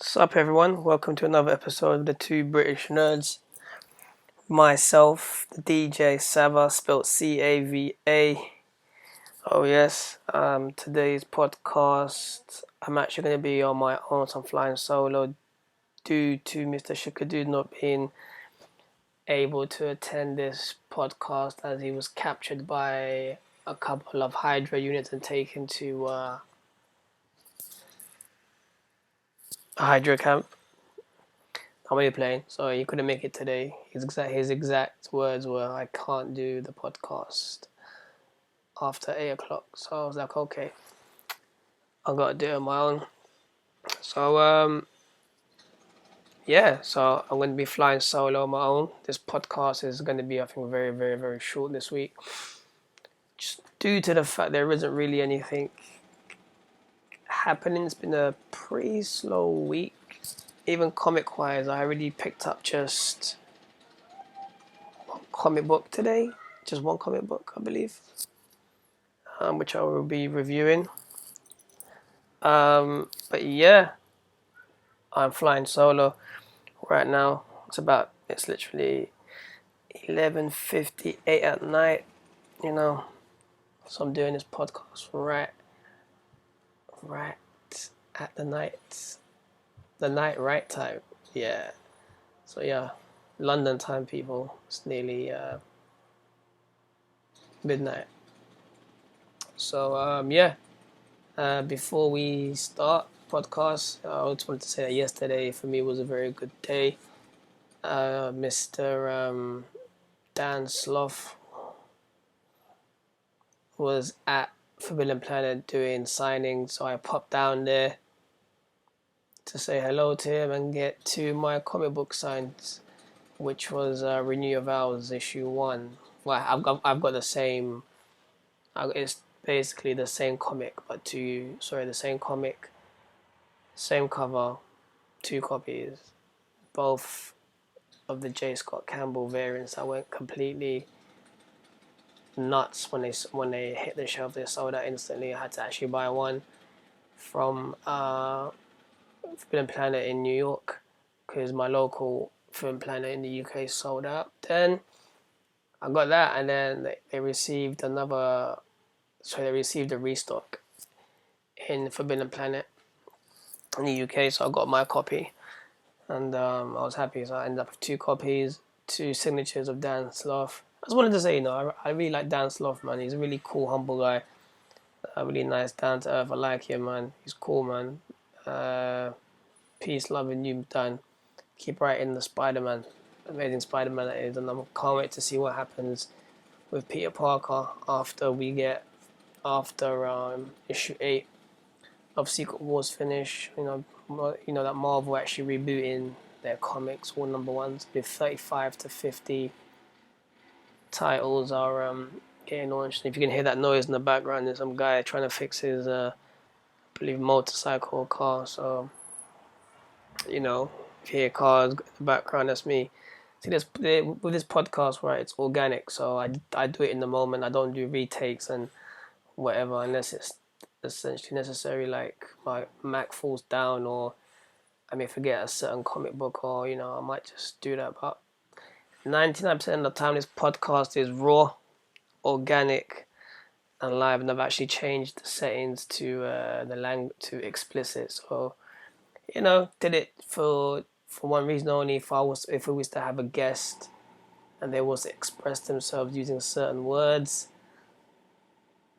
Sup everyone, welcome to another episode of the Two British Nerds. Myself, the DJ Sava, spelled Cava. Oh yes, today's podcast, I'm actually going to be on my own, so I'm flying solo due to Mr. Shikadu not being able to attend this podcast as he was captured by a couple of Hydra units and taken to a Hydra camp. I'm only playing, so he couldn't make it today. His exact words were, "I can't do the podcast after 8 o'clock." So I was like, "Okay, I gotta do it on my own." So yeah. So I'm gonna be flying solo on my own. This podcast is gonna be, I think, very, very, very short this week, just due to the fact there isn't really anything happening. It's been a pretty slow week. Even comic-wise, I already picked up just one comic book today. Just one comic book, I believe. Which I will be reviewing. But yeah, I'm flying solo right now. It's literally 11:58 at night, you know. So I'm doing this podcast right at the night right time. Yeah. So yeah, London time, people. It's nearly midnight. So yeah. Before we start podcast, I just wanted to say that yesterday for me was a very good day. Mr. Dan Sloth was at Forbidden Planet doing signings, so I popped down there to say hello to him and get to my comic book signs, which was Renew Your Vows issue 1. Well, I've got the same. It's basically the same comic, but the same comic, same cover, 2 copies, both of the J. Scott Campbell variants. I went completely nuts when they hit the shelf. They sold out instantly. I had to actually buy one from Forbidden Planet in New York because my local Forbidden Planet in the UK sold out. Then I got that, and then they received they received a restock in Forbidden Planet in the UK. So I got my copy, and I was happy. So I ended up with 2 copies, 2 signatures of Dan Sloth. I just wanted to say, I really like Dan Sloth, man. He's a really cool, humble guy. Really nice, down to earth. I like him, man. He's cool, man. Peace, love, and you, Dan. Keep writing the Spider-Man. Amazing Spider-Man that is, and I can't wait to see what happens with Peter Parker after issue 8 of Secret Wars finish. You know that Marvel actually rebooting their comics, all number ones, with 35 to 50 titles are getting launched. If you can hear that noise in the background, there's some guy trying to fix his, I believe, motorcycle or car. So, if you hear cars in the background, that's me. See, with this podcast, right? It's organic, so I do it in the moment. I don't do retakes and whatever unless it's essentially necessary. Like my Mac falls down, or I may forget a certain comic book, or I might just do that. But 99% of the time, this podcast is raw, organic, and live, and I've actually changed the settings to to explicit. So did it for one reason only. If we was to have a guest and they was to express themselves using certain words,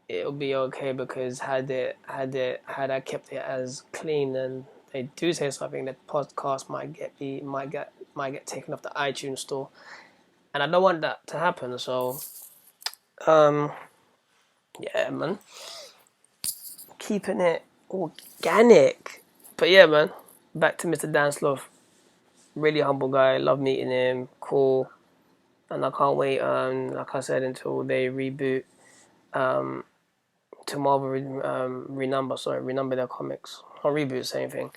it'll be okay, because had I kept it as clean and they do say something, the podcast might get taken off the iTunes store, and I don't want that to happen. So yeah, man, keeping it organic. But yeah, man, back to Mr. Dan Sloth. Really humble guy. Love meeting him. Cool. And I can't wait, like I said, until they reboot, to Marvel renumber their comics. Or reboot, same thing.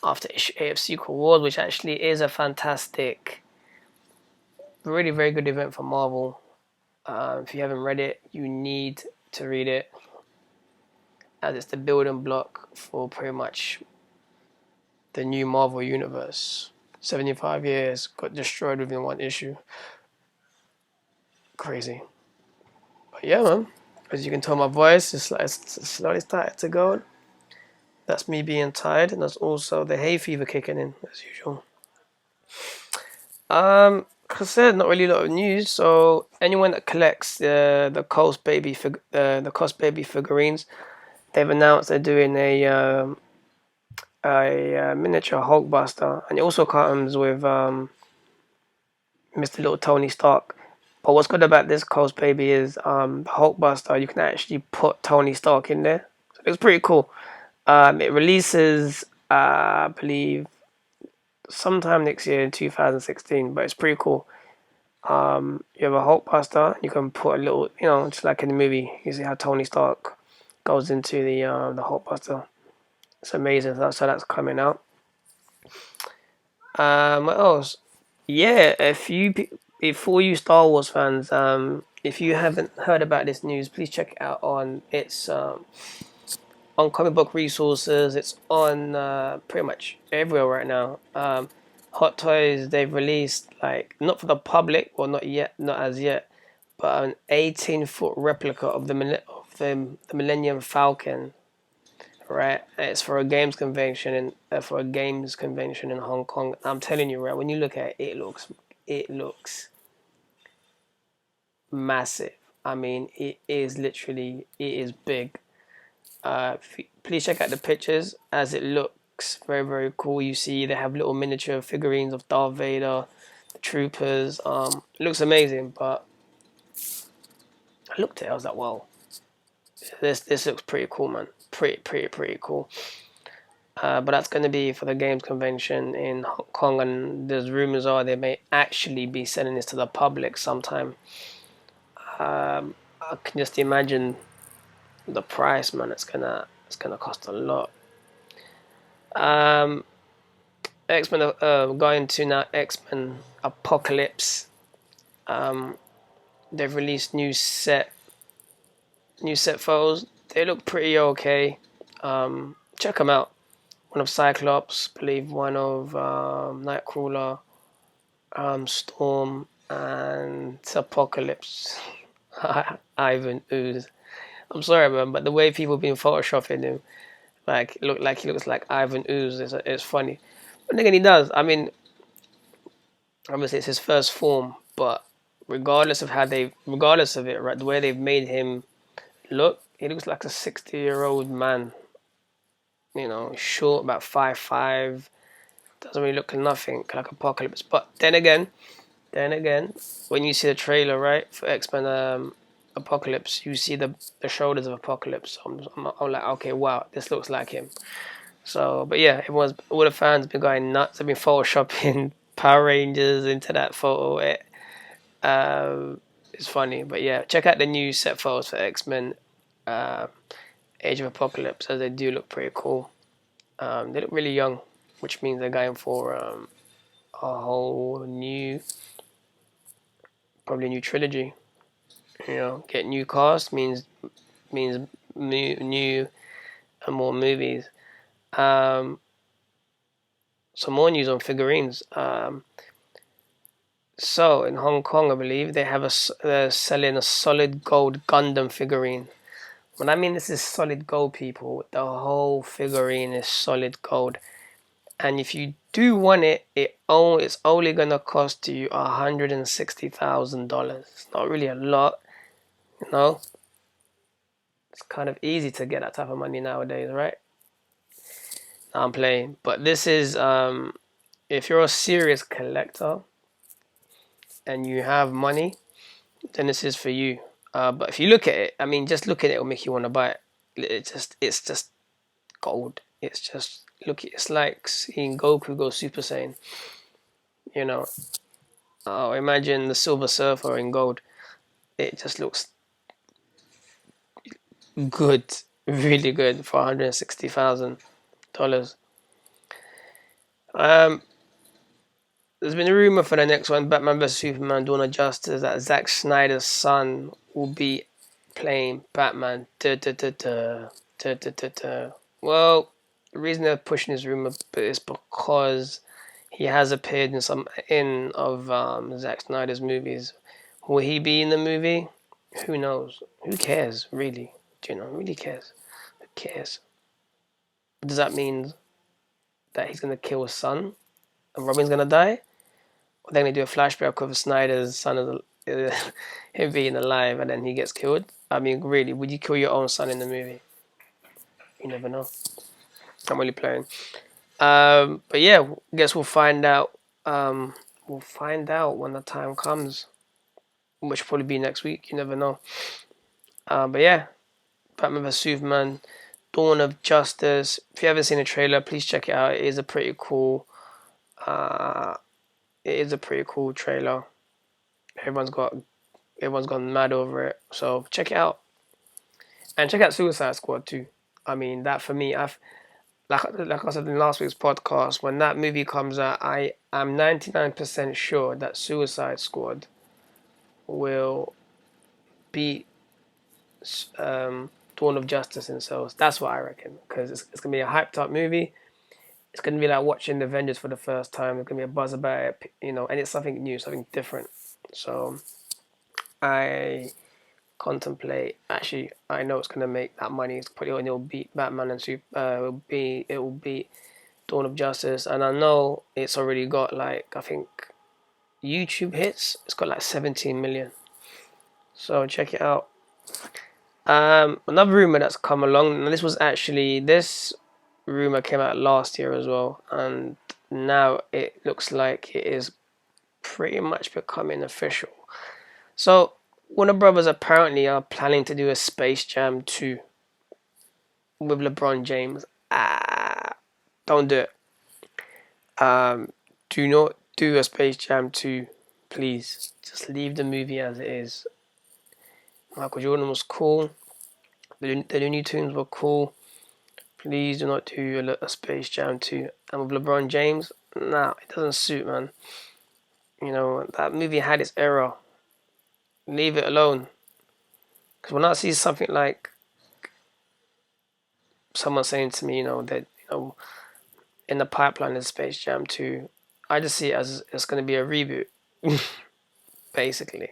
After issue 8 of Secret Wars, which actually is a fantastic, really very good event for Marvel. If you haven't read it, you need to read it, as it's the building block for pretty much the new Marvel Universe. 75 years got destroyed within one issue. Crazy. But yeah, man. As you can tell, my voice is like it's slowly started to go. That's me being tired, and that's also the hay fever kicking in as usual. Like I said, not really a lot of news. So anyone that collects the Cost Baby figurines, they've announced they're doing a miniature Hulkbuster, and it also comes with Mr. Little Tony Stark. But what's good about this Coast Baby is the Hulkbuster, you can actually put Tony Stark in there. So it's pretty cool. It releases, I believe, sometime next year in 2016, but it's pretty cool. You have a Hulkbuster, you can put a little, just like in the movie, you see how Tony Stark goes into the Hulkbuster. It's amazing. So that's coming out. What else? Yeah, for you Star Wars fans, if you haven't heard about this news, please check it out on comic book resources. It's on pretty much everywhere right now. Hot Toys, they've released, like, not for the public, or not yet, not as yet, but an 18-foot replica of the Millennium Falcon. Right, it's for a games convention in Hong Kong. I'm telling you, right, when you look at it, it looks massive. I mean, it is big. Please check out the pictures, as it looks very, very cool. You see they have little miniature figurines of Darth Vader, the troopers. It looks amazing. But I looked at it, I was like, wow, this looks pretty cool, man. Pretty cool. But that's going to be for the games convention in Hong Kong, and there's rumors are they may actually be selling this to the public sometime. I can just imagine the price, man. It's gonna cost a lot. X-Men, going to now X-Men Apocalypse. They've released new set photos. They look pretty okay. Check them out. One of Cyclops, I believe one of Nightcrawler, Storm, and Apocalypse. Ivan Ooze. I'm sorry, man, but the way people been photoshopping him, like, he looks like Ivan Ooze. It's funny. But again, he does. I mean, obviously it's his first form, but regardless of it, right, the way they've made him look, he looks like a 60-year-old man. Short, about 5'5". Doesn't really look nothing like Apocalypse. But then again, when you see the trailer, right, for X-Men Apocalypse, you see the shoulders of Apocalypse. I'm like, okay, wow, this looks like him. So, but yeah, all the fans have been going nuts. They've been photoshopping Power Rangers into that photo. It's funny, but yeah, check out the new set photos for X-Men Age of Apocalypse, as they do look pretty cool. They look really young, which means they're going for a whole probably a new trilogy. Get new cast means new and more movies. Some more news on figurines. So in Hong Kong, I believe they're selling a solid gold Gundam figurine. When I mean this is solid gold, people, the whole figurine is solid gold. And if you do want it's only gonna cost you $160,000. It's not really a lot, It's kind of easy to get that type of money nowadays, right? I'm playing, but this is if you're a serious collector and you have money, then this is for you. But if you look at it, I mean, just look at it will make you want to buy it. It's just gold. It's just it's like seeing Goku go Super Saiyan. Oh, imagine the Silver Surfer in gold. It just looks good, really good for $160,000. There's been a rumor for the next one, Batman vs Superman: Dawn of Justice, that Zack Snyder's son will be playing Batman. Well, the reason they're pushing this rumor is because he has appeared in some of Zack Snyder's movies. Will he be in the movie? Who knows? Who cares, really? Do you know? Really cares? Who cares? Does that mean that he's gonna kill his son and Robin's gonna die? Or they're gonna do a flashback of Snyder's son as him being alive and then he gets killed? I mean, really, would you kill your own son in the movie? You never know. I'm only playing. But yeah, I guess we'll find out. We'll find out when the time comes, which will probably be next week. You never know. But yeah, Batman vs Superman, Dawn of Justice. If you haven't seen the trailer, please check it out. It is a pretty cool. It is a pretty cool trailer. Everyone's gone mad over it. So check it out, and check out Suicide Squad too. I mean, that for me, I've like I said in last week's podcast, when that movie comes out, I am 99% sure that Suicide Squad will beat Dawn of Justice in sales. That's what I reckon, because it's gonna be a hyped up movie. It's gonna be like watching the Avengers for the first time. There's gonna be a buzz about it, and it's something new, something different. So I contemplate. Actually, I know it's gonna make that money. It'll beat Batman and it will beat Dawn of Justice, and I know it's already got like I think YouTube hits. It's got like 17 million. So check it out. Another rumor that's come along, and this rumor came out last year as well, and now it looks like it is pretty much becoming official. So Warner Brothers apparently are planning to do a Space Jam 2 with LeBron James. Don't do it. Do not do a Space Jam 2, please. Just leave the movie as it is. Michael Jordan was cool. The Looney Tunes were cool. Please do not do a Space Jam 2. And with LeBron James, nah, it doesn't suit, man. That movie had its era. Leave it alone. Because when I see something like someone saying to me, that, in the pipeline is Space Jam 2, I just see it as it's going to be a reboot, basically.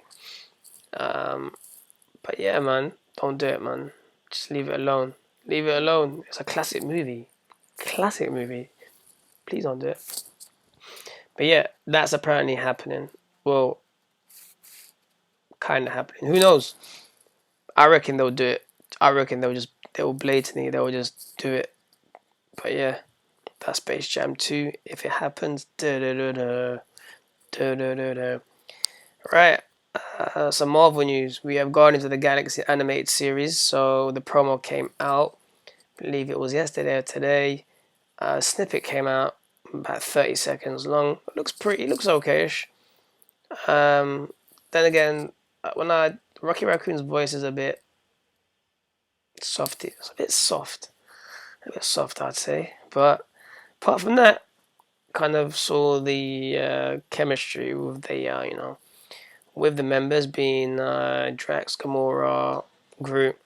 But yeah, man, don't do it, man. Just leave it alone. Leave it alone. It's a classic movie. Classic movie. Please don't do it. But yeah, that's apparently happening. Well, kind of happening. Who knows? I reckon they'll do it. I reckon they'll just do it. But yeah, that's Space Jam 2. If it happens, right. Some Marvel news. We have Guardians of the Galaxy animated series. So the promo came out. I believe it was yesterday or today. A snippet came out, about 30 seconds long. It looks okayish. Then again, Rocky Raccoon's voice is a bit softy. It's a bit soft. I'd say. But apart from that, kind of saw the chemistry with with the members being Drax, Gamora, Groot,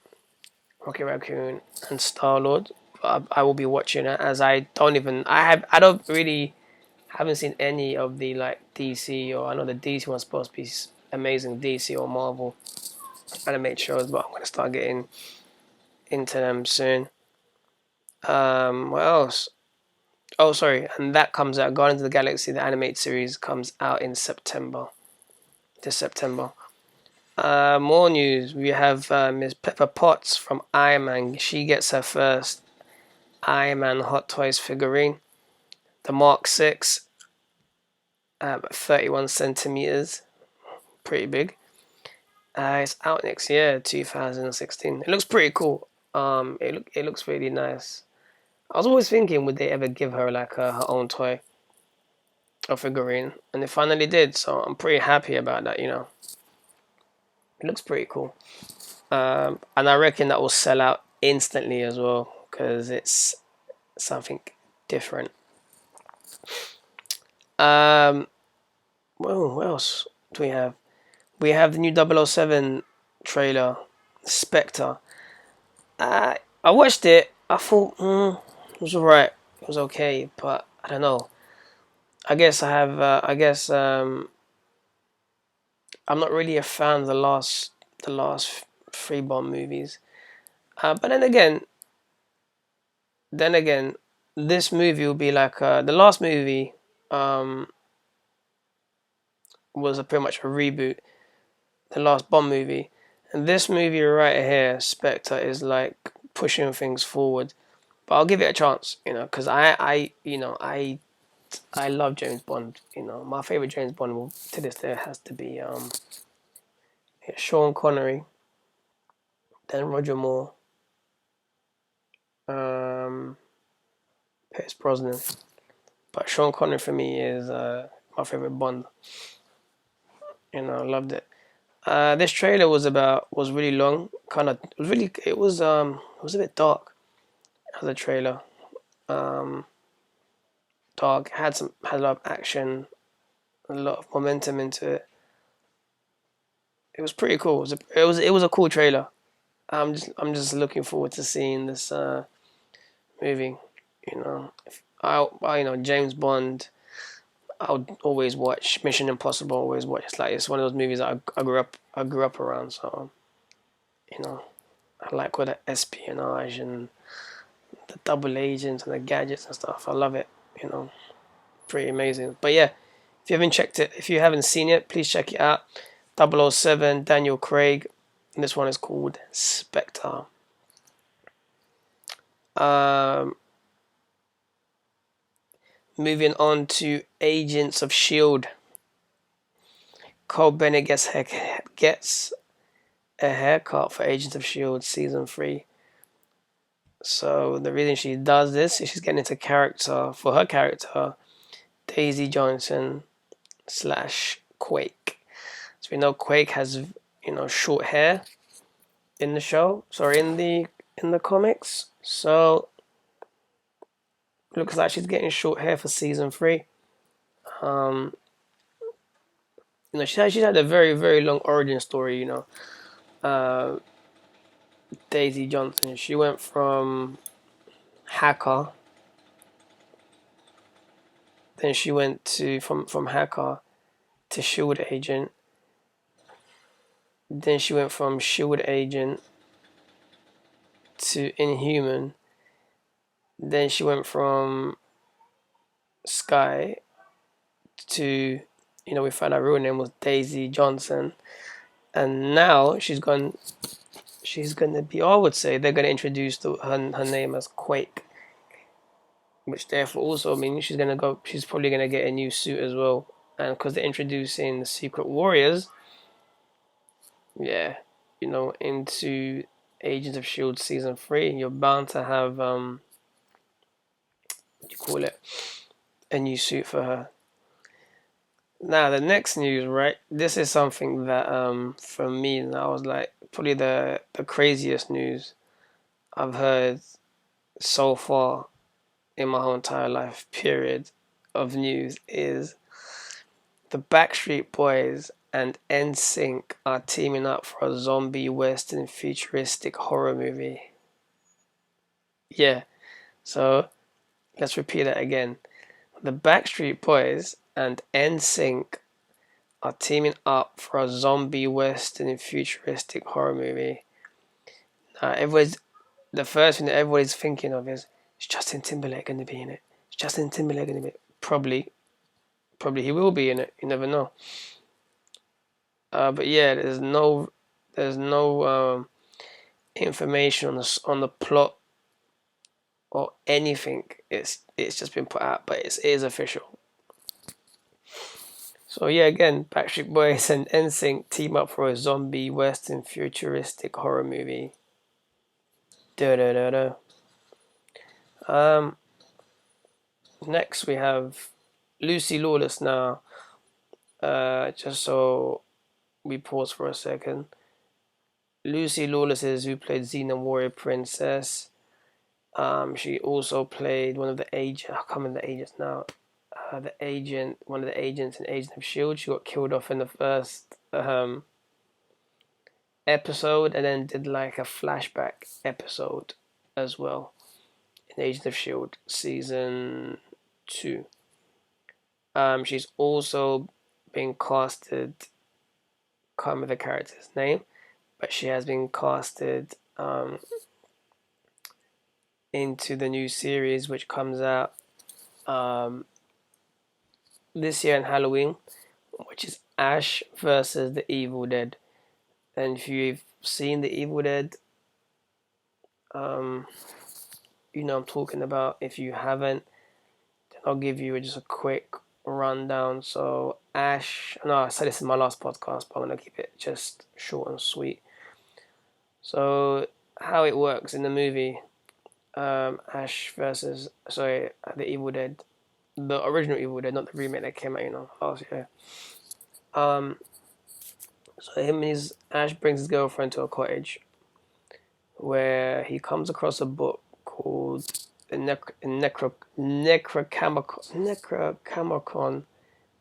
Rocky Raccoon, and Star-Lord. I will be watching it, as I haven't seen any of the DC, or I know the DC one's supposed to be amazing, DC or Marvel animated shows, but I'm gonna start getting into them soon. What else? Oh, sorry, and that comes out. Guardians of the Galaxy, the animated series, comes out in September. This September. More news. We have Miss Pepper Potts from Iron Man. She gets her first Iron Man Hot Toys figurine, the Mark 6, 31 centimeters, pretty big. It's out next year, 2016. It looks pretty cool. It looks really nice. I was always thinking, would they ever give her her own toy or figurine, and they finally did. So I'm pretty happy about that. It looks pretty cool, and I reckon that will sell out instantly as well, because it's something different. Well, what else do we have? We have the new 007 trailer, Spectre. I watched it. I thought, It was alright. It was okay, but I don't know. I guess I have. I guess I'm not really a fan of the last three Bond movies. But then again, this movie will be like the last movie um, was pretty much a reboot. The last Bond movie, and this movie right here, Spectre, is like pushing things forward. But I'll give it a chance, because I love James Bond. My favorite James Bond to this day has to be Sean Connery, then Roger Moore, um, Pierce Brosnan. But Sean Connery for me is my favorite Bond. I loved it. This trailer was really long. It was a bit dark as a trailer. Um, Dark had a lot of action, a lot of momentum into it. It was pretty cool. It was a cool trailer. I'm just looking forward to seeing this movie. If James Bond. I would always watch Mission Impossible. Always watch. It's one of those movies that I grew up around. So you know I like all the espionage and the double agents and the gadgets and stuff. I love it. You know, Pretty amazing. But yeah, if you haven't seen it, please check it out. 007, Daniel Craig. And this one is called Spectre. Um, Moving on to Agents of S.H.I.E.L.D. Cole Bennett gets a haircut for Agents of S.H.I.E.L.D. Season 3. So the reason she does this is she's getting into character for her character, Daisy Johnson slash Quake. So we know Quake has short hair in the show. Sorry, in the comics. So looks like she's getting short hair for season 3. Um, she's had a very very long origin story. Uh, Daisy Johnson. She went from hacker, then she went to from hacker to Shield agent. Then she went from Shield agent to Inhuman. Then she went from Sky to, we found out her real name was Daisy Johnson, and now She's gonna be. I would say they're gonna introduce her name as Quake, which therefore also means she's gonna go. She's probably gonna get a new suit as well, and because they're introducing the Secret Warriors, yeah, into Agents of Shield season 3, you're bound to have what do you call it, a new suit for her. Now the next news, right? This is something that for me, I was like probably the craziest news I've heard so far in my whole entire life period of news is the Backstreet Boys and NSYNC are teaming up for a zombie western futuristic horror movie. Yeah, so let's repeat that again. The Backstreet Boys and NSYNC are teaming up for a zombie western futuristic horror movie. The first thing that everybody's thinking of is Justin Timberlake going to be in it? Is Justin Timberlake going to be? Probably he will be in it. You never know. But yeah, there's no information on the plot or anything. It's just been put out, but it is official. So yeah, again, Backstreet Boys and NSYNC team up for a zombie western futuristic horror movie. Da da da da. Next we have Lucy Lawless now. Just so we pause for a second. Lucy Lawless is who played Xena Warrior Princess. She also played one of the agents. I can't remember the agents now. One of the agents in Agents of S.H.I.E.L.D. She got killed off in the first episode, and then did like a flashback episode as well in Agents of Shield season 2. She's also been casted. Can't remember the character's name, but she has been casted into the new series which comes out um, this year in Halloween, which is Ash versus the Evil Dead. And if you've seen the Evil Dead, um, you know I'm talking about. If you haven't, then I'll give you just a quick rundown. So Ash, no, I said this in my last podcast, but I'm gonna keep it just short and sweet. So how it works in the movie, Ash versus the Evil Dead, the original Evil Dead, not the remake that came out, last year. Um, so him and his Ash brings his girlfriend to a cottage where he comes across a book called the Necrocamericon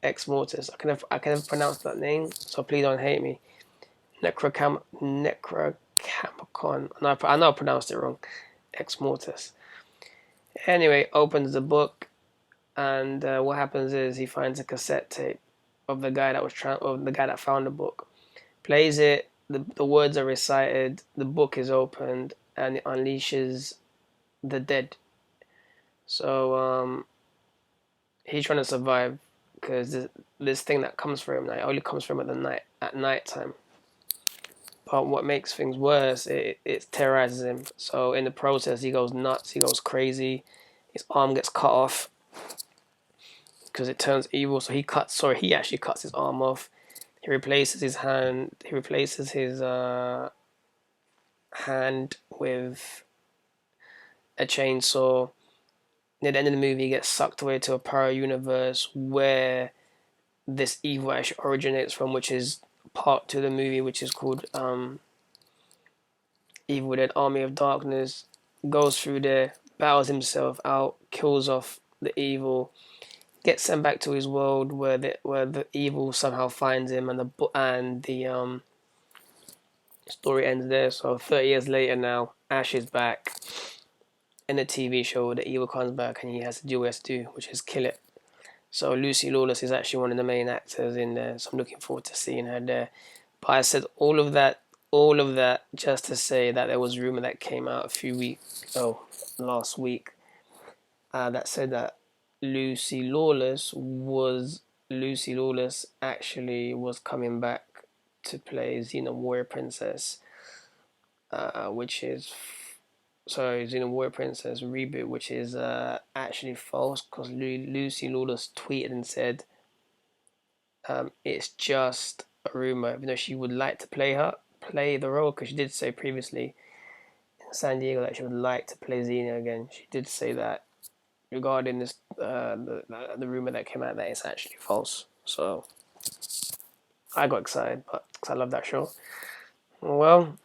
Ex Mortis. I can never pronounce that name, so please don't hate me. Necrocamericon. I know I pronounced it wrong. Ex Mortis. Anyway, opens the book, and what happens is he finds a cassette tape of the guy that found the book. Plays it. The words are recited. The book is opened, and it unleashes the dead. So he's trying to survive because this thing that comes for him now, it only comes for him at night time. But what makes things worse, it terrorizes him. So in the process, he goes nuts. He goes crazy. His arm gets cut off because it turns evil. So he actually cuts his arm off. He replaces his hand. He replaces his hand with a chainsaw. Near the end of the movie, he gets sucked away to a parallel universe where this evil actually originates from, which is part to the movie, which is called Evil Dead Army of Darkness. Goes through there, battles himself out, kills off the evil, gets sent back to his world where the evil somehow finds him, and the story ends there. So 30 years later now, Ash is back in the TV show. The evil comes back, and he has to do what he has to do, which is kill it. So Lucy Lawless is actually one of the main actors in there. So I'm looking forward to seeing her there. But I said all of that just to say that there was a rumor that came out last week, that said that Lucy Lawless actually was coming back to play Xena Warrior Princess, which is Xena Warrior Princess reboot, which is actually false because Lucy Lawless tweeted and said it's just a rumor, even though she would like to play the role, because she did say previously in San Diego that she would like to play Xena again. She did say that regarding this the rumor that came out that it's actually false. So I got excited, but because I love that show. Well,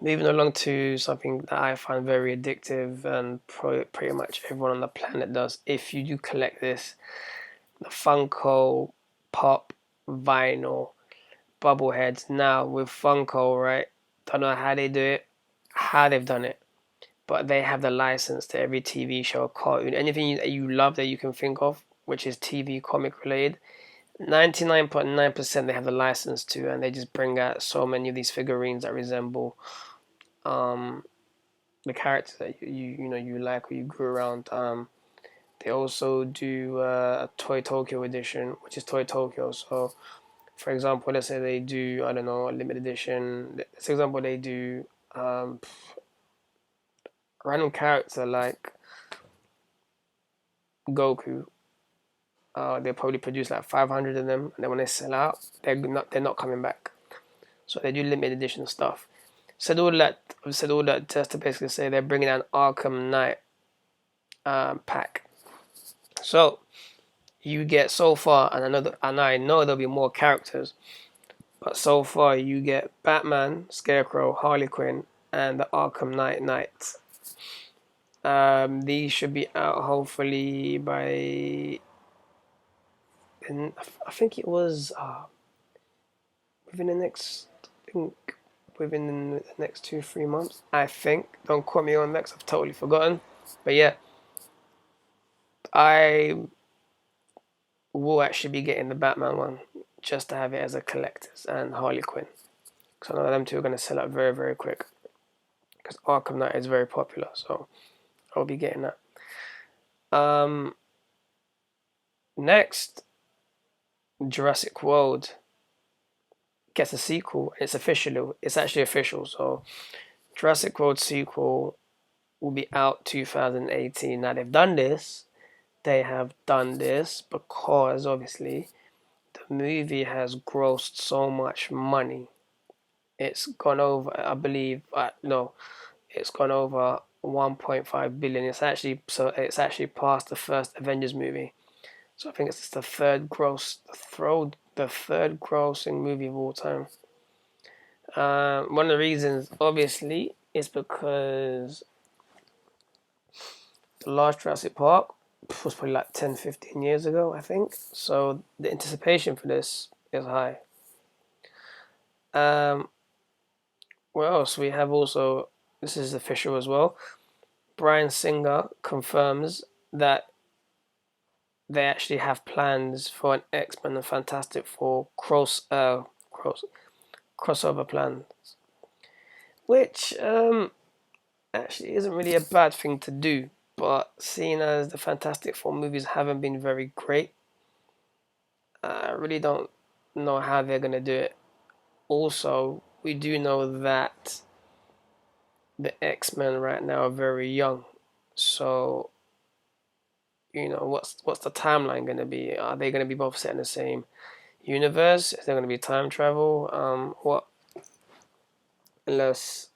moving along to something that I find very addictive, and pretty much everyone on the planet does. If you do collect this, the Funko Pop vinyl bubbleheads. Now with Funko, right? Don't know how they do it, how they've done it, but they have the license to every TV show, cartoon, anything that you love that you can think of, which is TV comic related. 99.9% they have the license to, and they just bring out so many of these figurines that resemble the characters that you like or you grew around. They also do a Toy Tokyo edition, which is Toy Tokyo. So, for example, let's say they do, I don't know, a limited edition. For example, they do random character like Goku. They probably produce like 500 of them, and then when they sell out, they're not coming back. So they do limited edition stuff. Said all that just to basically say they're bringing out an Arkham Knight pack. So you get so far, and I know there'll be more characters, but so far you get Batman, Scarecrow, Harley Quinn, and the Arkham Knight Knights. These should be out hopefully by, I think it was within the next, I think within the next 2-3 months. I think. Don't quote me on that 'cause I've totally forgotten. But yeah, I will actually be getting the Batman one just to have it as a collector's and Harley Quinn. Because I know them two are going to sell out very, very quick. Because Arkham Knight is very popular, so I'll be getting that. Next, Jurassic World gets a sequel. It's official. It's actually official. So Jurassic World sequel will be out 2018. Now they've done this. They have done this because obviously the movie has grossed so much money. It's gone over, I believe, no, it's gone over 1.5 billion. It's actually past the first Avengers movie. So I think it's the third grossing movie of all time. One of the reasons, obviously, is because the last Jurassic Park was probably like 10, 15 years ago, I think. So the anticipation for this is high. What else? We have also, this is official as well. Bryan Singer confirms that they actually have plans for an X-Men and Fantastic Four crossover plans, which actually isn't really a bad thing to do. But seeing as the Fantastic Four movies haven't been very great, I really don't know how they're gonna do it. Also, we do know that the X-Men right now are very young, so what's the timeline gonna be? Are they gonna be both set in the same universe? Is there gonna be time travel? What? Unless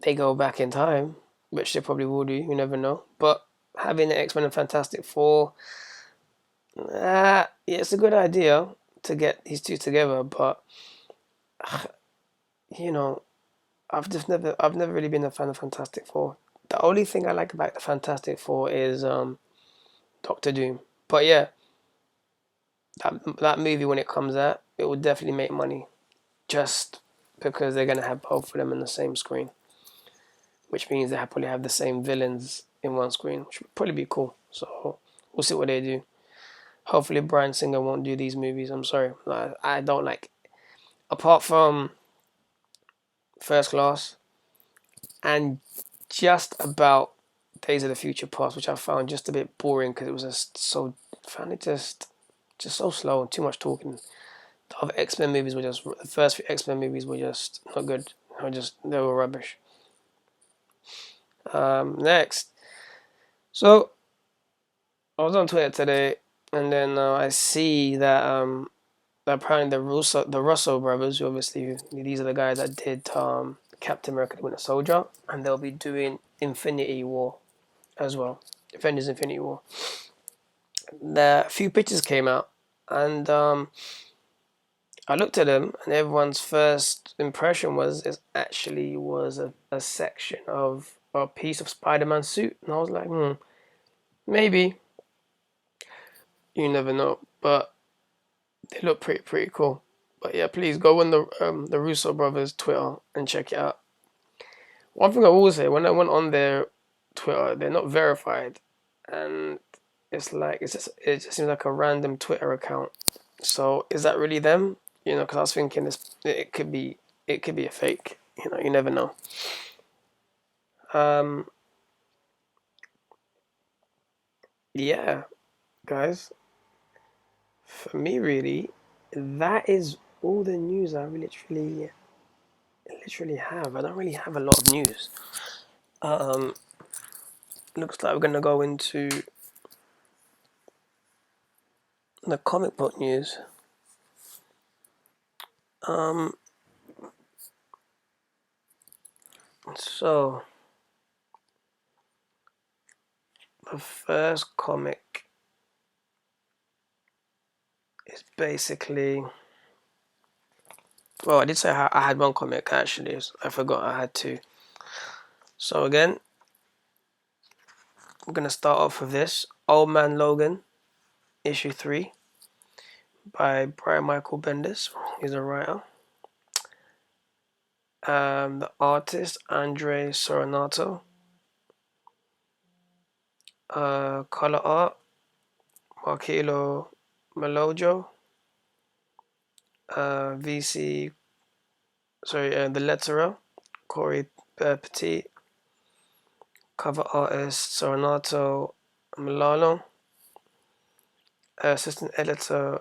they go back in time, which they probably will do. You never know. But having the X-Men and Fantastic Four, yeah, it's a good idea to get these two together. But you know, I've never really been a fan of Fantastic Four. The only thing I like about the Fantastic Four is Doctor Doom. But yeah, that movie when it comes out, it will definitely make money, just because they're gonna have both of them in the same screen, which means they probably have the same villains in one screen, which would probably be cool. So we'll see what they do. Hopefully Bryan Singer won't do these movies. I'm sorry, I don't like. Apart from First Class and just about Days of the Future Past, which I found just a bit boring because it was just so slow and too much talking. The other X-Men movies were just the first few X-Men movies were just not good. They were rubbish. Next, so I was on Twitter today, and then I see that apparently the Russo brothers, obviously these are the guys that did Captain America: The Winter Soldier, and they'll be doing Infinity War as well, Avengers: Infinity War. A few pictures came out, and I looked at them, and everyone's first impression was a section of a piece of Spider-Man suit, and I was like, maybe. You never know, but they look pretty cool. But yeah, please go on the Russo brothers Twitter and check it out. One thing I will say, when I went on their Twitter, they're not verified, and it just seems like a random Twitter account. So is that really them? Because I was thinking it could be a fake. You never know. Yeah, guys. For me, really, that is all the news I literally have. I don't really have a lot of news. Looks like we're gonna go into the comic book news. So the first comic is basically. Well, I did say I had one comic actually. I forgot I had two. So again, I'm gonna start off with this Old Man Logan, issue 3, by Brian Michael Bendis. He's a writer. The artist Andre Soronato. Color art Markelo Melojo. VC, the letterer Corey Petit. Cover artist Soronato Milano. Assistant editor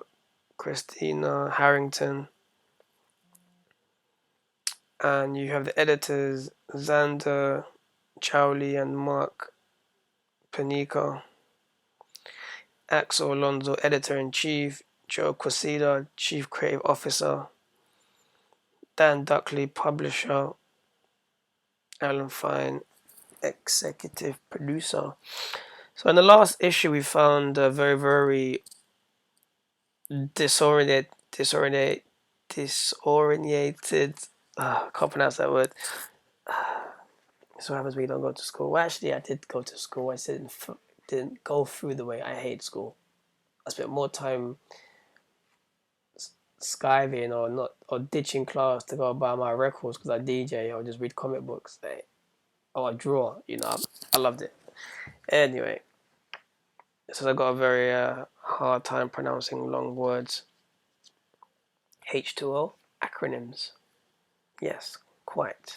Christina Harrington. And you have the editors Xander Chowley and Mark Panica. Axel Alonso, editor-in-chief. Joe Quesada, chief creative officer. Dan Duckley, publisher. Alan Fine, executive producer. So in the last issue, we found a very, very disoriented. I can't pronounce that word. This is what happens when you don't go to school. Well, actually, I did go to school. I didn't go through the way. I hate school. I spent more time skiving or ditching class to go buy my records because I DJ or just read comic books. Or I draw. I loved it. Anyway, so I got a very hard time pronouncing long words. H2O acronyms. Yes, quite.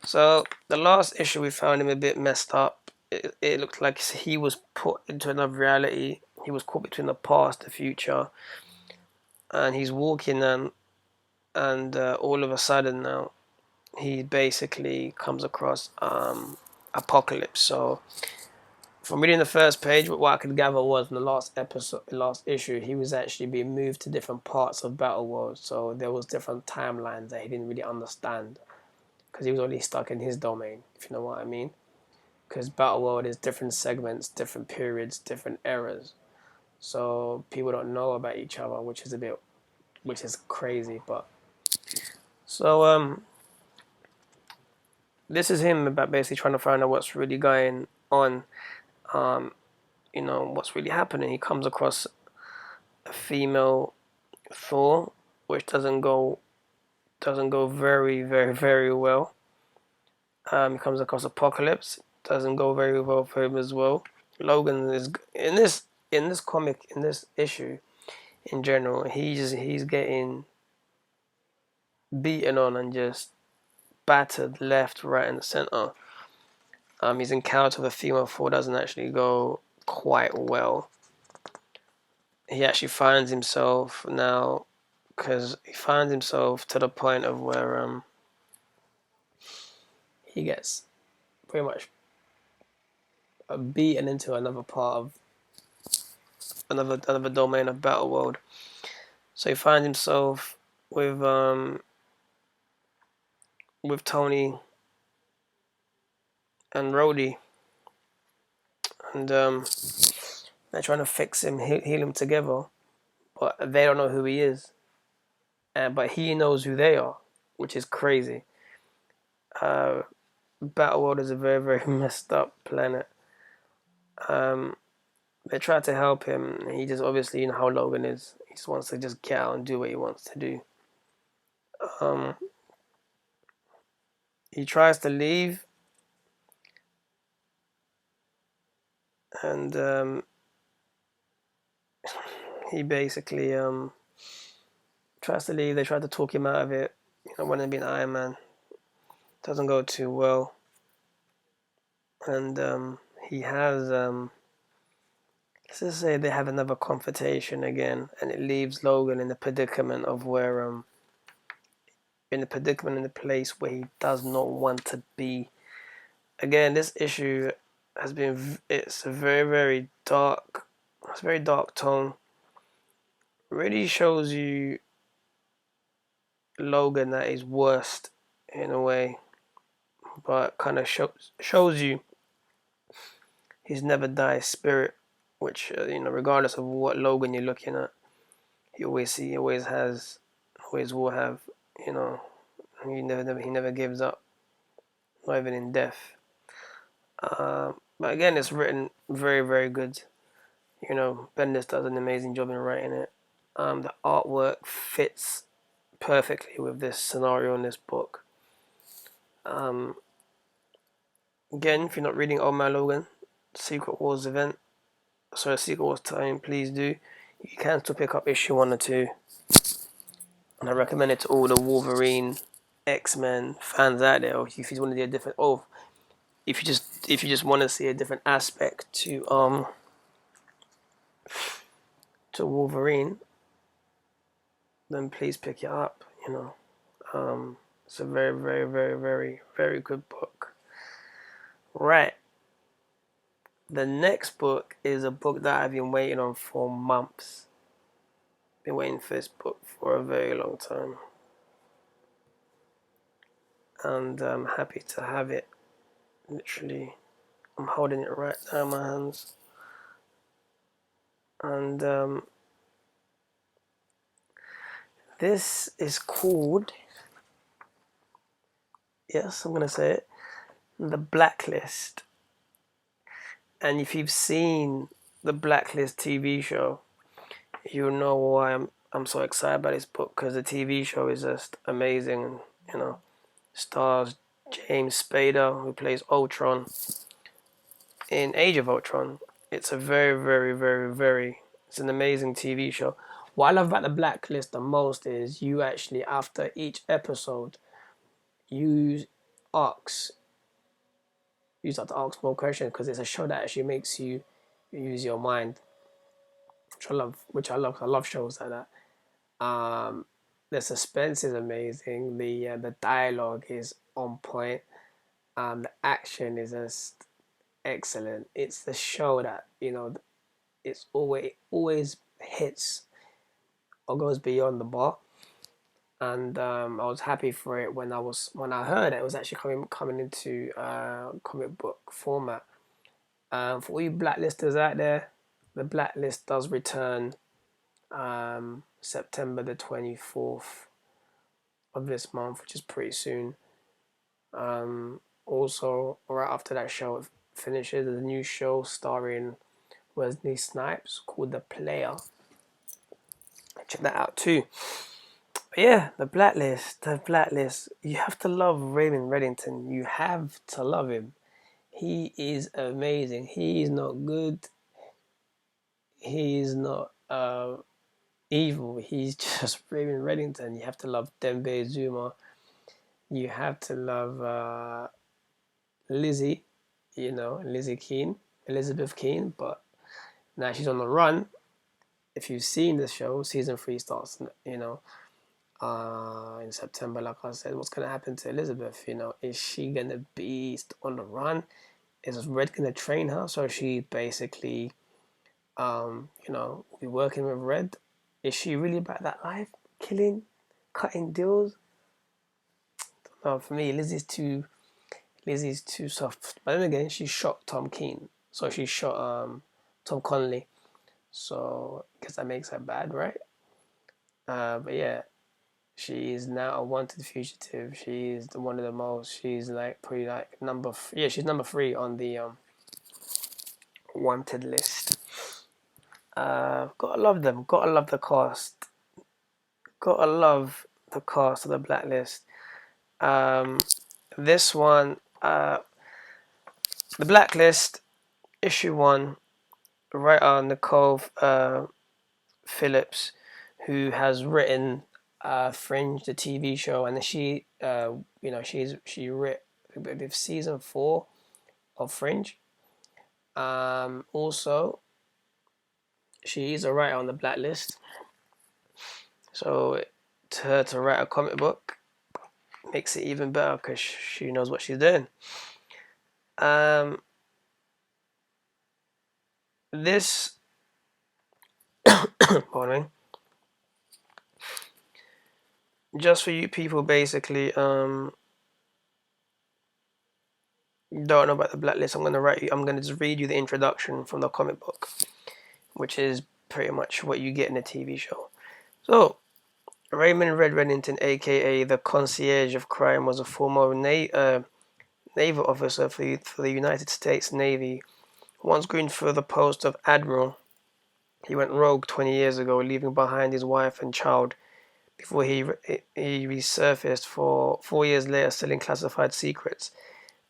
So the last issue we found him a bit messed up. It looked like he was put into another reality. He was caught between the past, the future, and he's walking and all of a sudden now he basically comes across Apocalypse. So from reading the first page, what I could gather was in the last issue, he was actually being moved to different parts of Battle World. So there was different timelines that he didn't really understand because he was only stuck in his domain, if you know what I mean. Because Battle World is different segments, different periods, different eras. So people don't know about each other, which is crazy. But so this is him about basically trying to find out what's really going on. What's really happening. He comes across a female Thor, which doesn't go very, very, very well. He comes across Apocalypse, doesn't go very well for him as well. Logan is in this comic, in this issue in general, he's getting beaten on and just battered left, right, and center. His encounter with a female Thor doesn't actually go quite well. He actually finds himself now, because he finds himself to the point of where he gets pretty much beaten into another part of another domain of Battle World. So he finds himself with Tony and Rhodey, and they're trying to fix him, heal him together, but they don't know who he is, but he knows who they are, which is crazy. Battle World is a very, very messed up planet. They try to help him. He just obviously, how Logan is. He just wants to just get out and do what he wants to do. He tries to leave, and he basically tries to leave. They try to talk him out of it. Wanting to be an Iron Man. Doesn't go too well. And he has let's just say they have another confrontation again, and it leaves Logan in the predicament of where in the place where he does not want to be. Again, this issue it's a very, very dark, it's a very dark tone. Really shows you Logan at his worst in a way, but kind of shows you his never die spirit, which regardless of what Logan you're looking at, he always will have. He never gives up, not even in death. But again, it's written very, very good. Bendis does an amazing job in writing it. The artwork fits perfectly with this scenario in this book. Again, if you're not reading Old Man Logan, Secret Wars Secret Wars time, please do. You can still pick up issue 1 or 2. And I recommend it to all the Wolverine, X-Men fans out there. Or if you want to do a different, if you just want to see a different aspect to Wolverine, then please pick it up. It's a very, very, very, very, very good book. Right. The next book is a book that I've been waiting on for months. Been waiting for this book for a very long time. And I'm happy to have it. Literally, I'm holding it right now in my hands. And this is called, yes, I'm going to say it, The Blacklist. And if you've seen the Blacklist TV show, you know why I'm so excited about this book, because the TV show is just amazing. Stars James Spader, who plays Ultron in Age of Ultron. It's a very, very, very, very, it's an amazing TV show. What I love about the Blacklist the most is you actually, after each episode, you have to ask more questions, because it's a show that actually makes you use your mind, which I love. I love shows like that. The suspense is amazing. The dialogue is on point. The action is just excellent. It's the show that it's always hits or goes beyond the bar. And I was happy for it when I heard it was actually coming into comic book format. For all you blacklisters out there, the Blacklist does return September the 24th of this month, which is pretty soon. Also, right after that show finishes, there's a new show starring Wesley Snipes called The Player. Check that out too. But yeah, The Blacklist. You have to love Raymond Reddington. You have to love him. He is amazing. He is not good. He is not evil. He's just Raymond Reddington. You have to love Dembe Zuma. You have to love Lizzie. Elizabeth Keane. But now she's on the run. If you've seen the show, season 3 starts, in September. Like I said, what's gonna happen to Elizabeth? Is she gonna be on the run? Is Red gonna train her so she basically, be working with Red? Is she really about that life, killing, cutting deals? No, for me, Lizzie's too soft. But then again, she shot Tom Keane, so she shot Tom Connolly. So I guess that makes her bad, right? But yeah, she is now a wanted fugitive. She is one of the most. She's probably she's number 3 on the wanted list. Gotta love them. Gotta love the cast. Gotta love the cast of the Blacklist. This one, the Blacklist, issue 1, writer Nicole Phillips, who has written Fringe, the TV show, and she wrote season 4 of Fringe. Also, she is a writer on the Blacklist, so to write a comic book makes it even better because she knows what she's doing. This pardon me, just for you people basically don't know about the Blacklist, I'm gonna just read you the introduction from the comic book, which is pretty much what you get in the TV show. So, Raymond Red Reddington, aka the Concierge of Crime, was a former naval officer for the United States Navy. Once groomed for the post of Admiral, he went rogue 20 years ago, leaving behind his wife and child. before he resurfaced for 4 years later, selling classified secrets,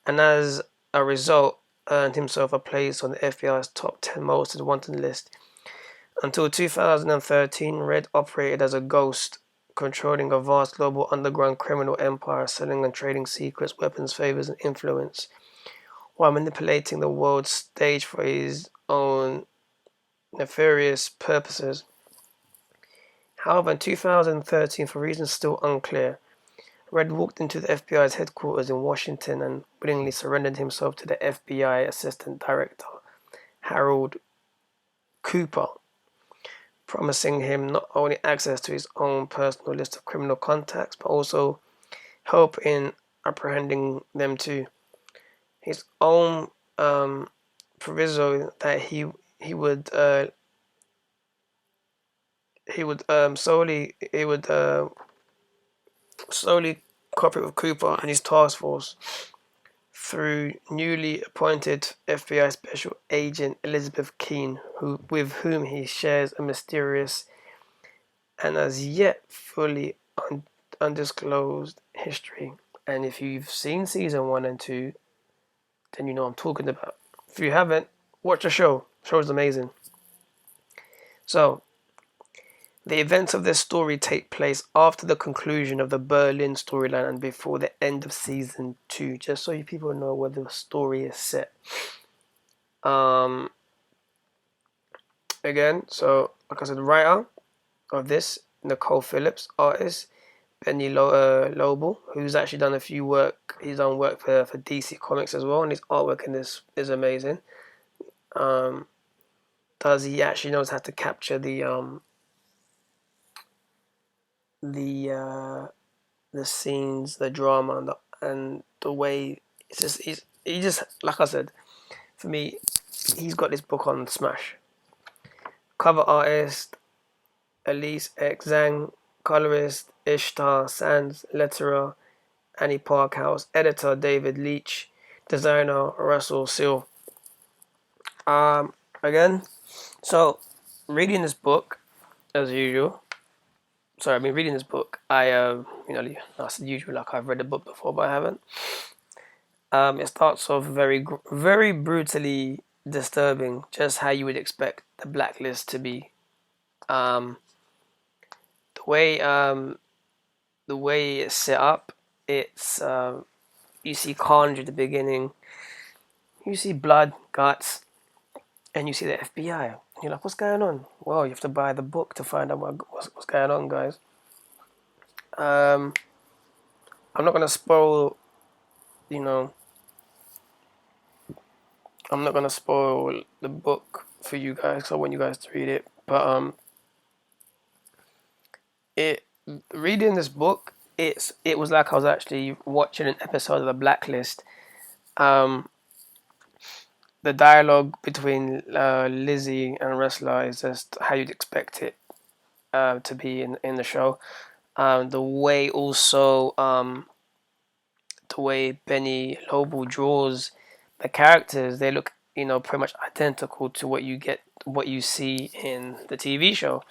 and as a result, earned himself a place on the FBI's top 10 most wanted list. Until 2013, Red operated as a ghost, controlling a vast global underground criminal empire, selling and trading secrets, weapons, favors, and influence, while manipulating the world stage for his own nefarious purposes. However, in 2013, for reasons still unclear, Red walked into the FBI's headquarters in Washington and willingly surrendered himself to the FBI Assistant Director, Harold Cooper, promising him not only access to his own personal list of criminal contacts, but also help in apprehending them too. His own proviso that he would solely cooperate with Cooper and his task force through newly appointed FBI Special Agent Elizabeth Keene, with whom he shares a mysterious and as yet fully undisclosed history. And if you've seen season 1 and 2, then you know what I'm talking about. If you haven't, watch the show. The show is amazing. So, the events of this story take place after the conclusion of the Berlin storyline and before the end of season 2, just so you people know where the story is set. Again, so like I said, the writer of this, Nicole Phillips, artist, Benny Lobel, who's actually done a few work. He's done work for DC Comics as well, and his artwork in this is amazing. He actually knows how to capture the scenes, the drama, and the way it's just he just like I said, for me, he's got this book on smash. Cover artist Elise X Zhang, colorist Ishtar Sands, letterer Annie Parkhouse, editor David Leach, designer Russell Seal. Again, so reading this book as usual. Sorry, I've been reading this book. That's usual. Like I've read the book before, but I haven't. It starts off very brutally disturbing, just how you would expect the Blacklist to be. Um, the way it's set up, it's you see carnage at the beginning, you see blood, guts, and you see the FBI. And you're like, what's going on? Well, you have to buy the book to find out what's going on, guys. I'm not gonna spoil, you know, I'm not gonna spoil the book for you guys, because I want you guys to read it. But reading this book, it was like I was actually watching an episode of The Blacklist. The dialogue between Lizzie and Ressler is just how you'd expect it to be in the show. The way also the way Benny Lobel draws the characters, they look pretty much identical to what you see in the TV show.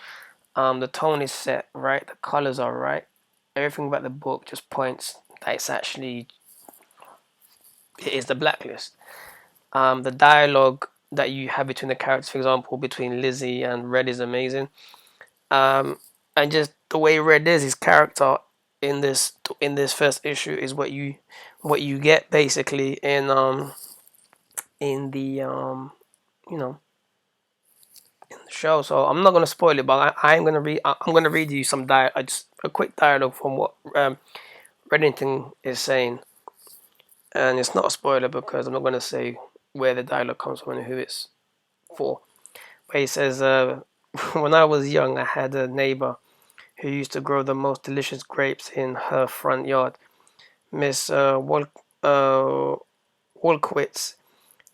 The tone is set right, the colors are right, everything about the book just points that it is the Blacklist. The dialogue that you have between the characters, for example, between Lizzie and Red, is amazing. And just the way Red is, his character in this first issue is what you get basically in the in the show. So I'm not gonna spoil it, but I'm gonna read you just a quick dialogue from what Reddington is saying, and it's not a spoiler because I'm not gonna say where the dialogue comes from and who it's for. But he says, when I was young, I had a neighbor who used to grow the most delicious grapes in her front yard. Miss Wolkowitz,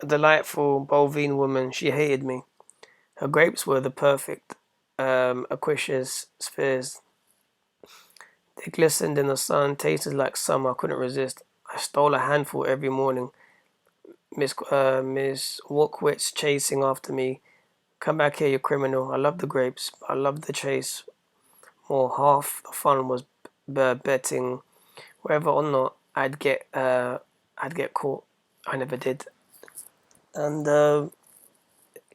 a delightful Bovine woman, she hated me. Her grapes were the perfect aqueous spheres. They glistened in the sun, tasted like summer. I couldn't resist. I stole a handful every morning. Miss Wolkowitz chasing after me. Come back here, you criminal. I love the grapes. I love the chase. more half the fun was betting whether or not I'd get caught. I never did, and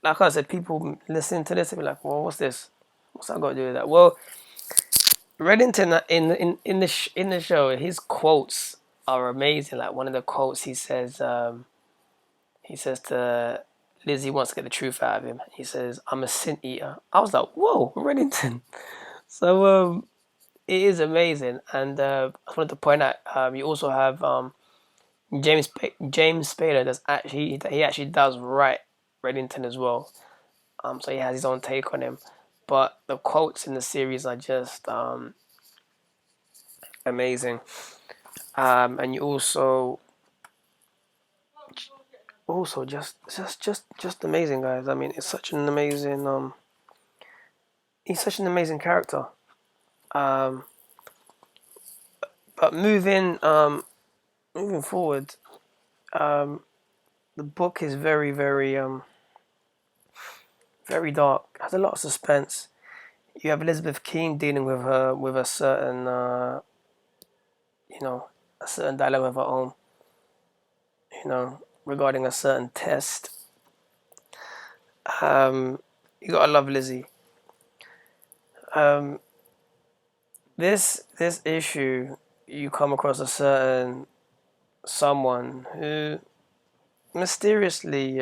like I said, people listening to this will be like, "Well, what's this? What's that got to do with that?" Well, Reddington in the show, his quotes are amazing. Like one of the quotes he says to Lizzie wants to get the truth out of him. He says, "I'm a sin eater." I was like, "Whoa, Reddington!" So it is amazing, and I wanted to point out you also have James Spader does actually he actually does write Reddington as well. So he has his own take on him, but the quotes in the series are just amazing. And you also just amazing, guys. I mean, it's such an amazing he's such an amazing character. Um, but moving forward, um, the book is very dark. It has a lot of suspense. You have Elizabeth Keene dealing with a certain you know a certain dilemma of her own. Regarding a certain test. Um, you gotta love Lizzie. Um, this issue, you come across a certain someone who mysteriously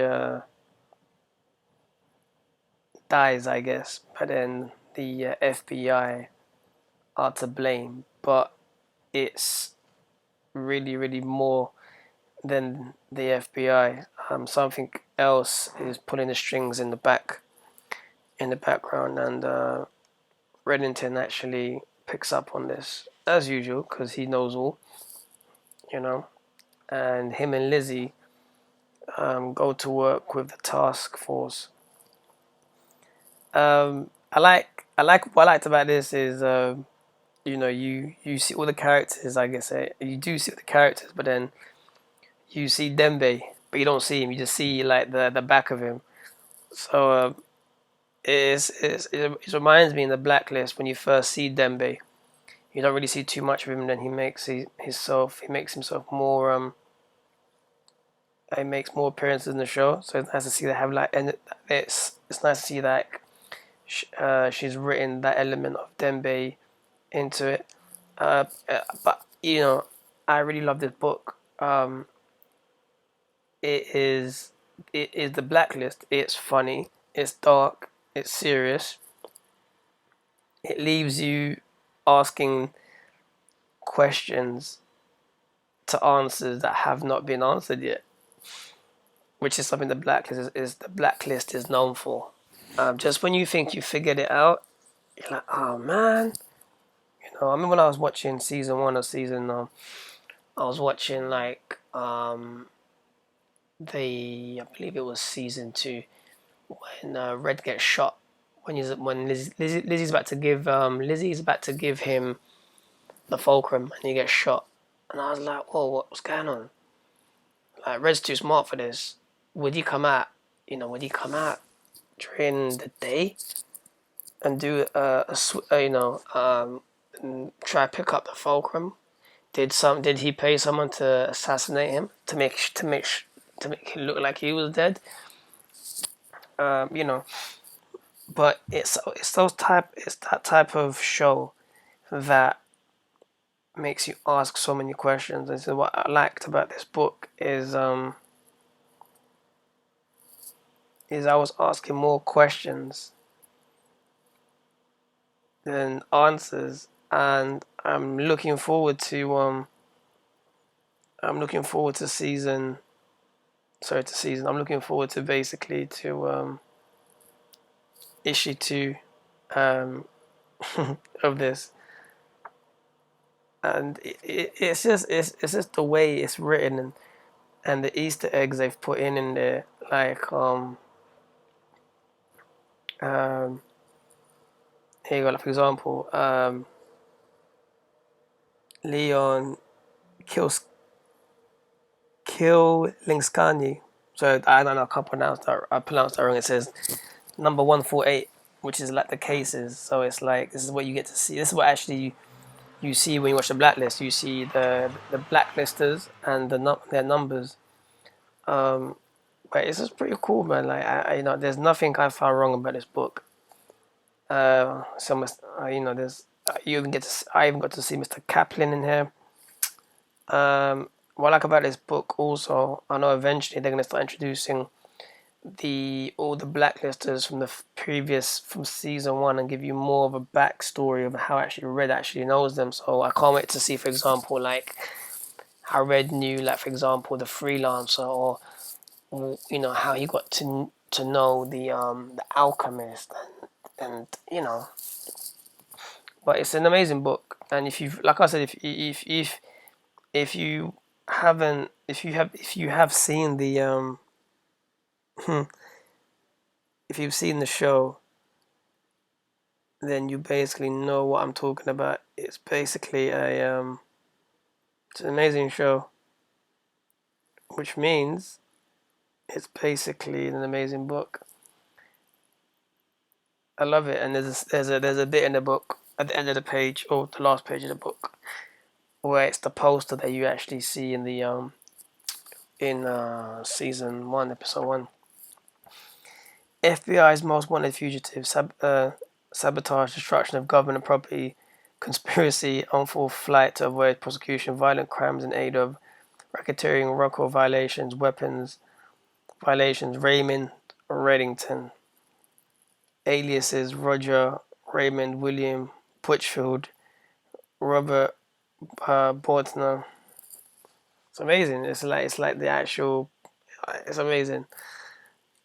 dies, I guess, but then the FBI are to blame. But it's really more than the FBI. Something else is pulling the strings in the background, and Reddington actually picks up on this as usual because he knows all, you know. And him and Lizzie go to work with the task force. I like what I liked about this is you see all the characters. I guess you do see the characters, but then you see Dembe, but you don't see him. You just see like the back of him. So it reminds me in the Blacklist when you first see Dembe. You don't really see too much of him. Then he makes himself more he makes more appearances in the show. So it's nice to see they have like, and it's nice to see that she's written that element of Dembe into it. But I really love this book. It is it is the Blacklist. It's funny. It's dark. It's serious. It leaves you asking questions to answers that have not been answered yet, which is something the Blacklist is known for. Just when you think you figured it out, you're like, oh man. I remember when I was watching season one or season I was watching like I believe it was season two when Red gets shot when Lizzie's about to give Lizzie's about to give him the fulcrum and he gets shot, and I was like, whoa, what's going on? Like Red's too smart for this. Would he come out? Would he come out during the day and do and try to pick up the fulcrum? Did he pay someone to assassinate him to make it look like he was dead? Um, you know, but it's that type of show that makes you ask so many questions. And so what I liked about this book is I was asking more questions than answers, and I'm looking forward to I'm looking forward to basically to issue two um, of this, and it's just the way it's written, and the Easter eggs they've put in there, like um, here you go, like for example, Leon kills Linskani. So I don't know, I pronounced that wrong. It says number 148 which is like the cases. So it's like this is what you get to see. This is what actually you see when you watch the Blacklist. You see the blacklisters and their numbers. But it's just pretty cool, man. Like there's nothing I found wrong about this book. There's you even I even got to see Mr. Kaplan in here. What I like about this book also, I know eventually they're gonna start introducing all the blacklisters from season one and give you more of a backstory of how actually Red actually knows them. So I can't wait to see, for example, like how Red knew, like for example, the freelancer, or how he got to know the alchemist, and But it's an amazing book, and if you, like I said, if you haven't, if you have seen the if you've seen the show, then you basically know what I'm talking about. It's basically it's an amazing show, which means it's basically an amazing book. I love it, and there's a bit in the book at the end of the page, or the last page of the book, where it's the poster that you actually see in the in season 1, episode 1. FBI's most wanted fugitive, sabotage, destruction of government property, conspiracy, unlawful flight to avoid prosecution, violent crimes in aid of, racketeering, ROCO violations, weapons violations, Raymond Reddington, aliases Roger, Raymond, William, Butchfield, Robert Bortner. It's amazing. It's like the actual. It's amazing.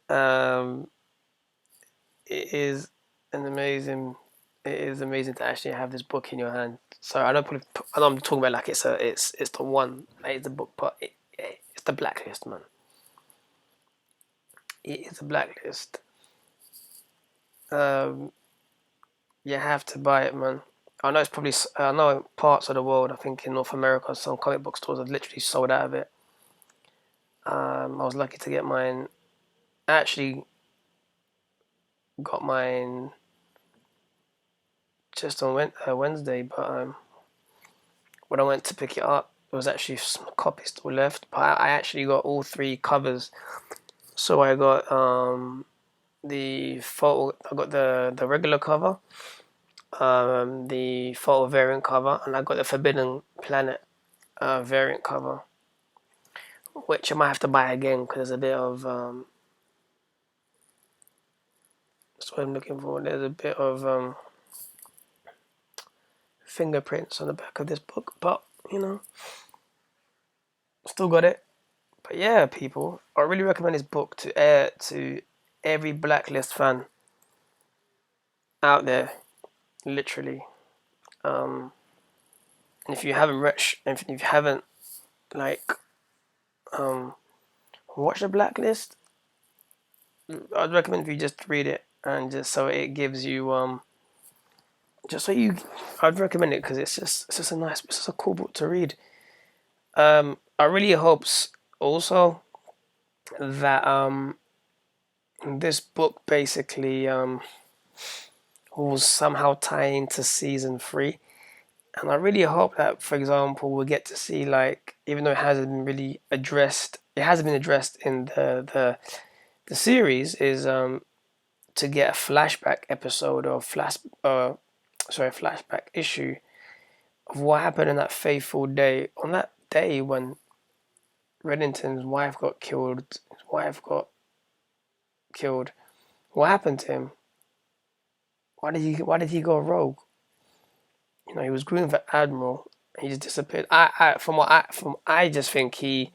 Um, it is an amazing. It is amazing to actually have this book in your hand. So I know I'm talking about like it's the one. Like it's the book, but it's the Blacklist, man. It is a Blacklist. You have to buy it, man. I know parts of the world. I think in North America, some comic book stores have literally sold out of it. I was lucky to get mine. I actually got mine just on Wednesday, but when I went to pick it up, there was actually some copies still left. But I actually got all 3 covers. So I got the photo. I got the regular cover, the photo variant cover, and I got the Forbidden Planet variant cover, which I might have to buy again because there's a bit of that's what I'm looking for. There's a bit of fingerprints on the back of this book, but still got it. But yeah, people, I really recommend this book to every Blacklist fan out there, literally. And if you haven't like watched the Blacklist, I'd recommend if you just read it, and just so it gives you just so you I'd recommend it because it's just a cool book to read. I really hope also that this book basically will somehow tie into season 3, and I really hope that, for example, we'll get to see, like, even though it hasn't been addressed in the series, is to get a flashback episode or flashback issue of what happened on that fateful day. On that day when Reddington's wife got killed, What happened to him? Why did he go rogue? He was groomed for admiral. He just disappeared. I just think he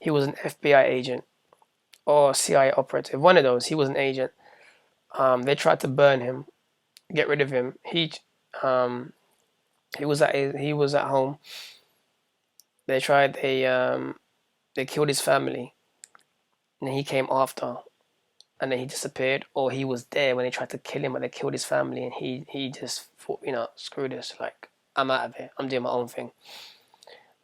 was an FBI agent or CIA operative. One of those. He was an agent. They tried to burn him, get rid of him. He was at home. They tried. They killed his family, and then he came after, and then he disappeared, or he was there when they tried to kill him, but they killed his family, and he just thought, screw this, like, I'm out of here. I'm doing my own thing.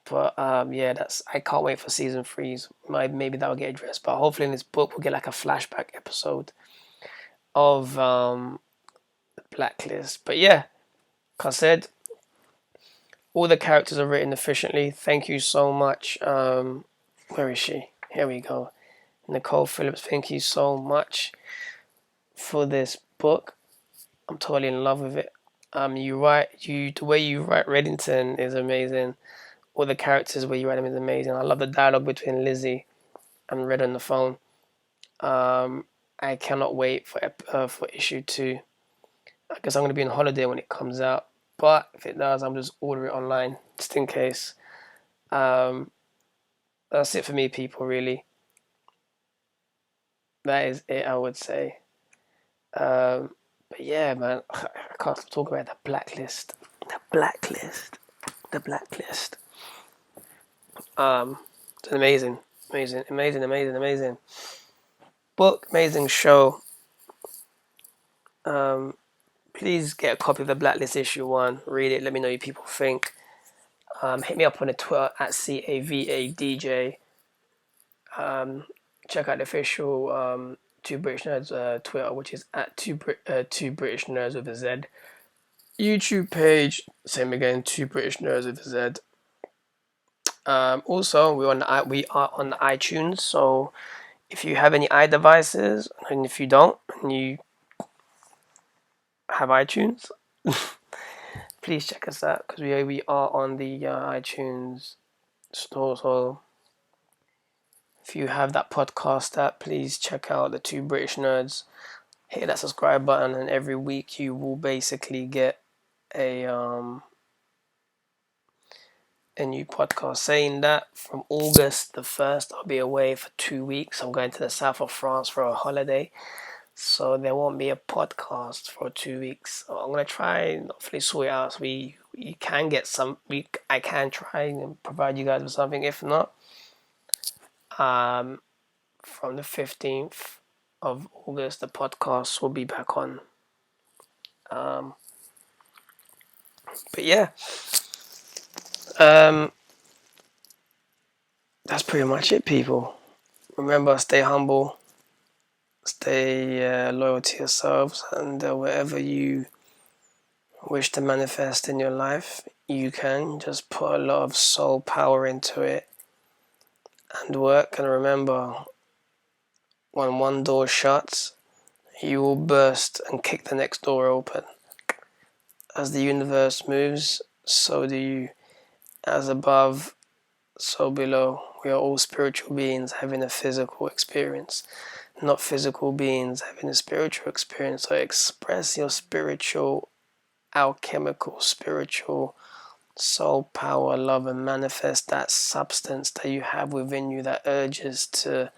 But yeah, I can't wait for season 3. Maybe that will get addressed. But hopefully in this book we'll get like a flashback episode of Blacklist. But yeah, like I said, all the characters are written efficiently. Thank you so much. Where is she? Here we go. Nicole Phillips, thank you so much for this book. I'm totally in love with it. The way you write Reddington is amazing. All the characters where you write them is amazing. I love the dialogue between Lizzie and Red on the phone. I cannot wait for issue 2. I guess I'm gonna be on holiday when it comes out, but if it does, I'm just order it online just in case. Um, that's it for me, people. Really, that is it. I would say. But yeah, man, I can't talk about the Blacklist. The Blacklist. The Blacklist. It's amazing, amazing book, amazing show. Please get a copy of the Blacklist issue 1. Read it. Let me know what people think. Hit me up on the Twitter at CAVADJ. Check out the official Two British Nerds Twitter, which is at two British Nerds with a Z. YouTube page, same again, Two British Nerds with a Z. Also, we are on iTunes, so if you have any iDevices, and if you don't, and you have iTunes, please check us out, because we are on the iTunes store. So if you have that podcast app, please check out the Two British Nerds. Hit that subscribe button, and every week you will basically get a new podcast. Saying that, from August the 1st, I'll be away for 2 weeks. I'm going to the south of France for a holiday, so there won't be a podcast for 2 weeks. So I'm gonna try and hopefully sort it out. So we can get some. I can try and provide you guys with something. If not, from the 15th of August, the podcast will be back on. But yeah, that's pretty much it, people. Remember, stay humble, stay loyal to yourselves, and whatever you wish to manifest in your life, you can just put a lot of soul power into it and work. And remember, when one door shuts, you will burst and kick the next door open. As the universe moves, so do you. As above, so below. We are all spiritual beings having a physical experience, not physical beings having a spiritual experience. So express your spiritual, alchemical, spiritual soul power, love, and manifest that substance that you have within you, that urges to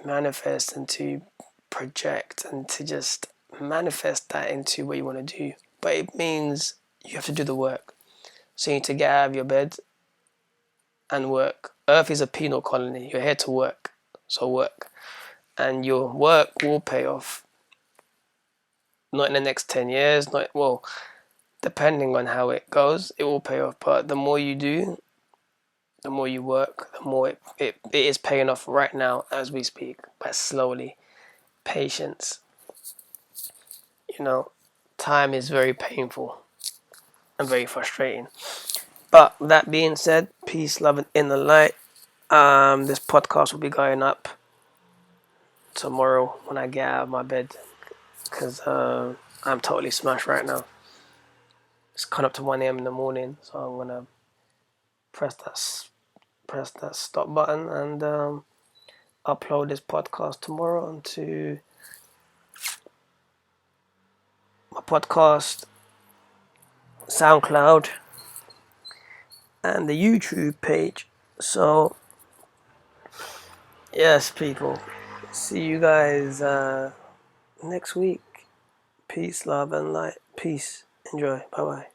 manifest and to project and to just manifest that into what you want to do. But it means you have to do the work. So you need to get out of your bed and work. Earth is a penal colony. You're here to work. So work. And your work will pay off. Not in the next 10 years. Depending on how it goes, it will pay off. But the more you do, the more you work, the more it is paying off right now as we speak. But slowly. Patience. Time is very painful and very frustrating. But that being said, peace, love, and inner light. This podcast will be going up tomorrow when I get out of my bed, because I'm totally smashed right now. It's come up to 1 a.m. in the morning, so I'm gonna press that stop button and upload this podcast tomorrow onto my podcast, SoundCloud, and the YouTube page. So yes, people, see you guys next week. Peace, love, and light. Peace. Enjoy. Bye bye.